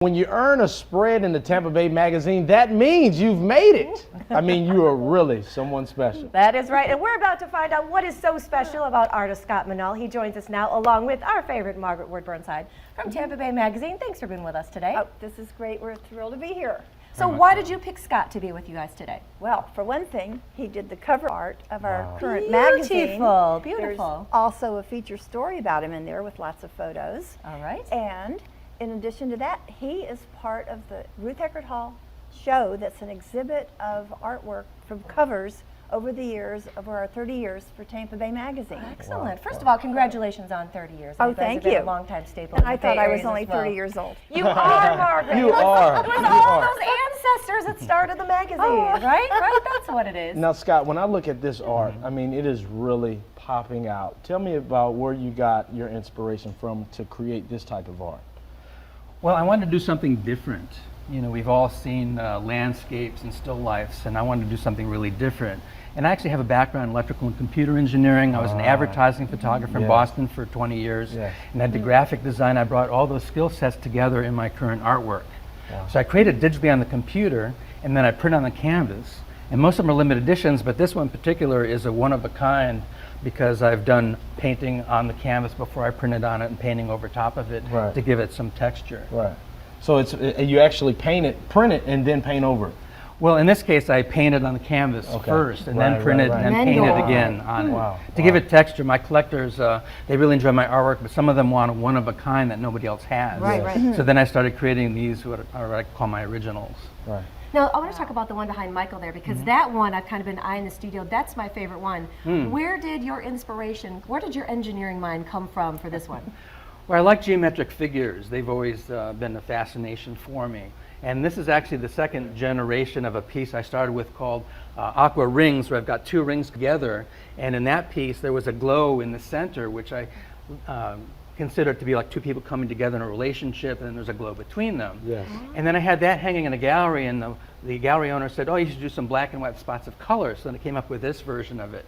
When you earn a spread in the Tampa Bay Magazine, that means you've made it. I mean, you are really someone special. That is right. And we're about to find out what is so special about artist Scott Menaul. He joins us now along with our favorite Margaret Ward Burnside from Tampa Bay Magazine. Thanks for being with us today. Oh, this is great. We're thrilled to be here. So why did you pick Scott to be with you guys today? Well, for one thing, he did the cover art of our current magazine. Beautiful, beautiful. There's also a feature story about him in there with lots of photos. All right. And in addition to that, he is part of the Ruth Eckerd Hall show that's an exhibit of artwork from covers over the years, over our 30 years for Tampa Bay Magazine. Excellent. First of all, congratulations on 30 years. Oh, You guys thank have been you. a long-time staple. And in I the Bay thought I was Areas only as well. 30 years old. You are, Margaret. You are. With You all are. those ancestors that started the magazine, right? Right? That's what it is. Now, Scott, when I look at this art, I mean, it is really popping out. Tell me about where you got your inspiration from to create this type of art. Well, I wanted to do something different. You know, we've all seen landscapes and still lifes, and I wanted to do something really different. And I actually have a background in electrical and computer engineering. I was an advertising photographer in Boston for 20 years. And I did graphic design. I brought all those skill sets together in my current artwork. So I created digitally on the computer, and then I print on the canvas. And most of them are limited editions, but this one in particular is a one-of-a-kind because I've done painting on the canvas before I printed on it and painting over top of it to give it some texture. Right. So it's you actually paint it, print it, and then paint over it. Well, in this case, I painted on the canvas first, and then printed and then painted again on it to give it texture. My collectors, they really enjoy my artwork, but some of them want one of a kind that nobody else has. Right, right. So then I started creating these, what I call my originals. Right. Now, I want to talk about the one behind Michael there, because that one I've kind of been eyeing in the studio. That's my favorite one. Where did your inspiration, where did your engineering mind come from for this one? Well, I like geometric figures. They've always been a fascination for me. And this is actually the second generation of a piece I started with called Aqua Rings, where I've got two rings together. And in that piece, there was a glow in the center, which I consider it to be like two people coming together in a relationship, and then there's a glow between them. Yes. And then I had that hanging in a gallery, and the gallery owner said, oh, you should do some black and white spots of color. So then I came up with this version of it.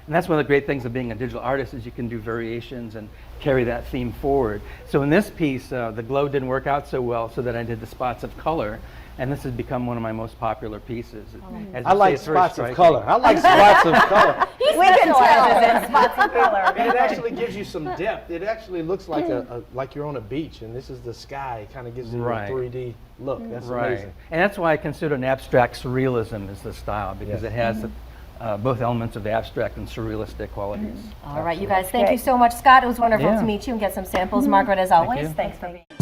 And that's one of the great things of being a digital artist is you can do variations and carry that theme forward. So in this piece, the glow didn't work out so well, so that I did the spots of color. And this has become one of my most popular pieces. I like spots of color. I like spots of color. We can tell. Spots of color. And it actually gives you some depth. It actually looks like like you're on a beach, and this is the sky. It kind of gives you a 3D look. That's amazing. And that's why I consider an abstract surrealism is the style, because it has both elements of abstract and surrealistic qualities. All right, you guys, thank you so much. Scott, it was wonderful to meet you and get some samples. Margaret, as always, thanks for being here.